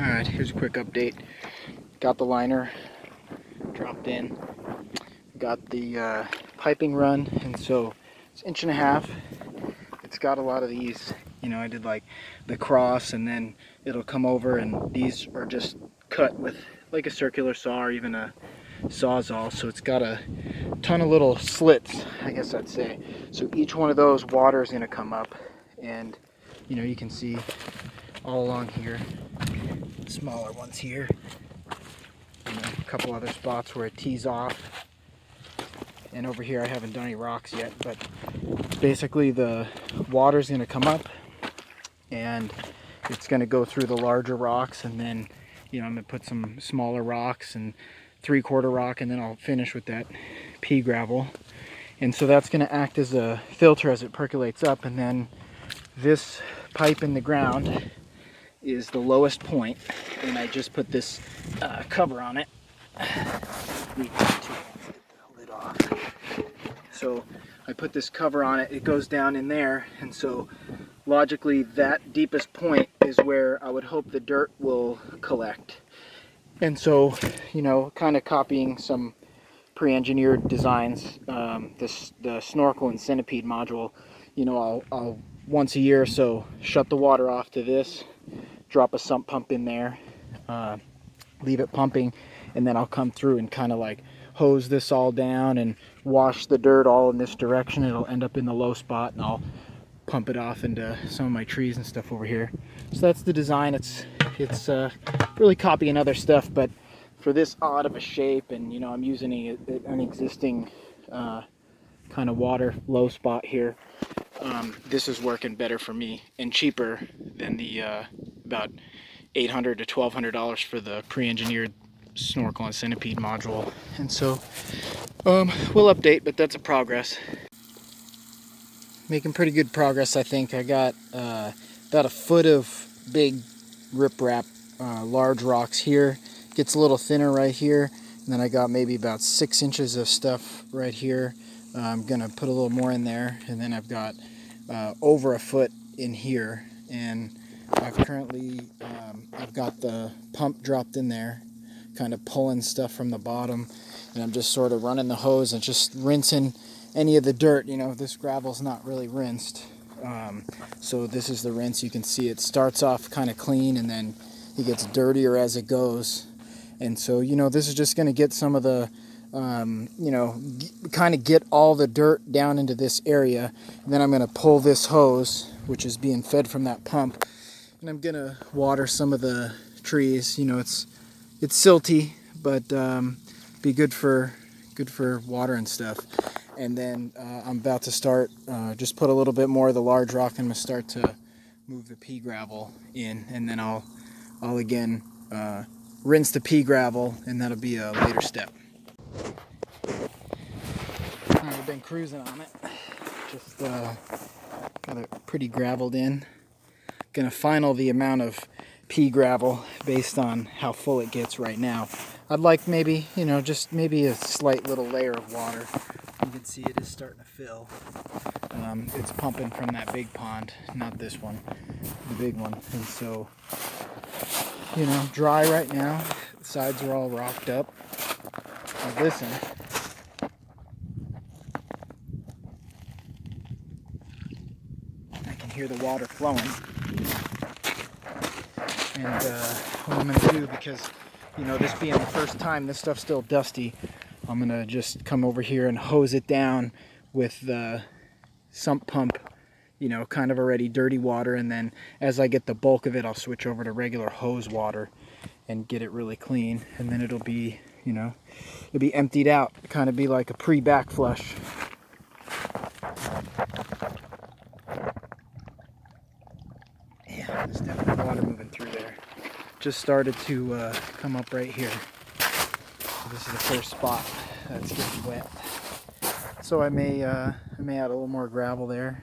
Alright, here's a quick update. Got the liner dropped in, got the piping run, and so it's 1.5 inches. It's got a lot of these, I did like the cross, and then it'll come over, and these are just cut with like a circular saw or even a sawzall, so it's got a ton of little slits, I guess I'd say. So each one of those, water is going to come up, and you can see all along here, smaller ones here, a couple other spots where it tees off, and over here I haven't done any rocks yet, but basically the water's going to come up and it's going to go through the larger rocks, and then I'm going to put some smaller rocks and 3/4 rock, and then I'll finish with that pea gravel. And so that's going to act as a filter as it percolates up, and then this pipe in the ground is the lowest point, and I just put this cover on it. Need to get the lid off. So I put this cover on it, it goes down in there, and so logically that deepest point is where I would hope the dirt will collect. And so, kind of copying some pre-engineered designs, the snorkel and centipede module, I'll once a year or so shut the water off to this, drop a sump pump in there, leave it pumping, and then I'll come through and kind of like hose this all down and wash the dirt all in this direction. It'll end up in the low spot, and I'll pump it off into some of my trees and stuff over here. So that's the design. It's really copying other stuff, but for this odd of a shape, and I'm using an existing kind of water low spot here, this is working better for me and cheaper than the about $800 to $1,200 for the pre-engineered snorkel and centipede module. And so we'll update, but that's a progress. Making pretty good progress, I think. I got about a foot of big riprap, large rocks here. Gets a little thinner right here, and then I got maybe about 6 inches of stuff right here. I'm gonna put a little more in there, and then I've got over a foot in here, and I've currently I've got the pump dropped in there, kind of pulling stuff from the bottom, and I'm just sort of running the hose and just rinsing any of the dirt. This gravel's not really rinsed, so this is the rinse. You can see it starts off kind of clean, and then it gets dirtier as it goes. And so this is just going to get some of the kind of get all the dirt down into this area, and then I'm going to pull this hose, which is being fed from that pump, and I'm going to water some of the trees. It's silty, but be good for water and stuff. And then I'm about to start, just put a little bit more of the large rock, and I'm going to start to move the pea gravel in, and then I'll again rinse the pea gravel, and that'll be a later step. I've been cruising on it, just got it pretty graveled in. Gonna final the amount of pea gravel based on how full it gets right now. I'd like maybe, just maybe a slight little layer of water. You can see it is starting to fill. It's pumping from that big pond, not this one, the big one. And so, dry right now. The sides are all rocked up. Now listen. I can hear the water flowing. And what I'm going to do, because, this being the first time, this stuff's still dusty, I'm going to just come over here and hose it down with the sump pump, kind of already dirty water, and then as I get the bulk of it, I'll switch over to regular hose water and get it really clean, and then it'll be, it'll be emptied out, kind of be like a pre-back flush. Yeah, there's definitely water moving through there. Just started to come up right here. So this is the first spot that's getting wet. So I may add a little more gravel there.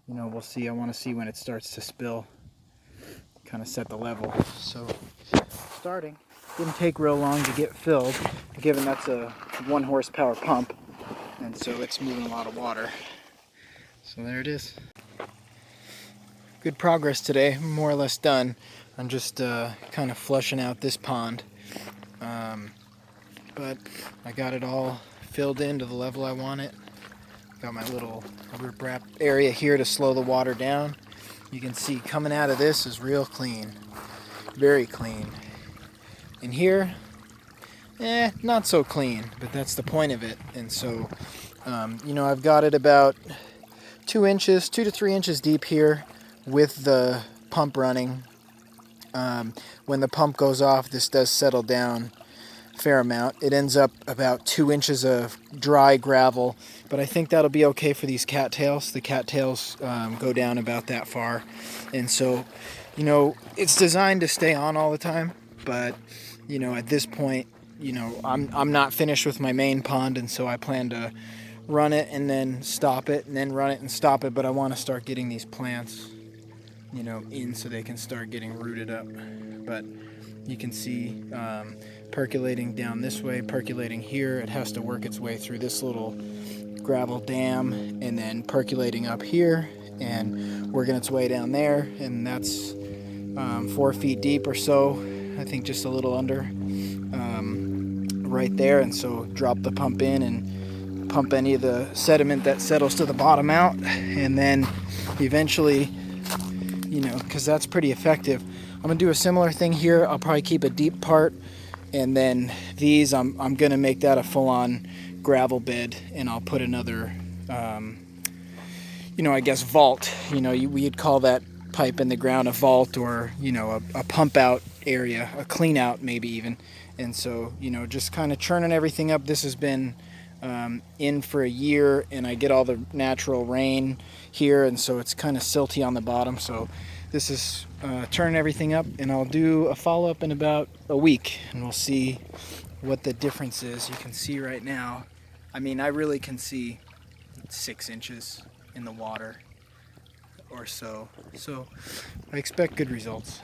We'll see. I want to see when it starts to spill. Kind of set the level. So starting. Didn't take real long to get filled, given that's a 1 horsepower pump, and so it's moving a lot of water. So there it is. Good progress today. I'm more or less done. I'm just kind of flushing out this pond. But I got it all filled in to the level I want it. Got my little riprap area here to slow the water down. You can see coming out of this is real clean, very clean. In here, not so clean, but that's the point of it. And so, you know, I've got it about 2 to 3 inches deep here with the pump running. When the pump goes off, this does settle down a fair amount. It ends up about 2 inches of dry gravel, but I think that'll be okay for these cattails. The cattails go down about that far, and so, you know, it's designed to stay on all the time. But, you know, at this point, you know, I'm not finished with my main pond, and so I plan to run it and then stop it, and then run it and stop it. But I want to start getting these plants, you know, in so they can start getting rooted up. But you can see percolating down this way, percolating here. It has to work its way through this little gravel dam and then percolating up here and working its way down there. And that's 4 feet deep or so, I think just a little under, right there. And so drop the pump in and pump any of the sediment that settles to the bottom out, and then eventually, you know, because that's pretty effective. I'm gonna do a similar thing here. I'll probably keep a deep part, and then these I'm gonna make that a full-on gravel bed, and I'll put another you know, I guess vault. You know, we'd call that pipe in the ground a vault, or, you know, a pump out area, a clean out maybe even. And so, you know, just kind of churning everything up. This has been in for a year, and I get all the natural rain here, and so it's kind of silty on the bottom. So this is turning everything up, and I'll do a follow-up in about a week, and we'll see what the difference is. You can see right now, I mean, I really can see 6 inches in the water or so. So I expect good results.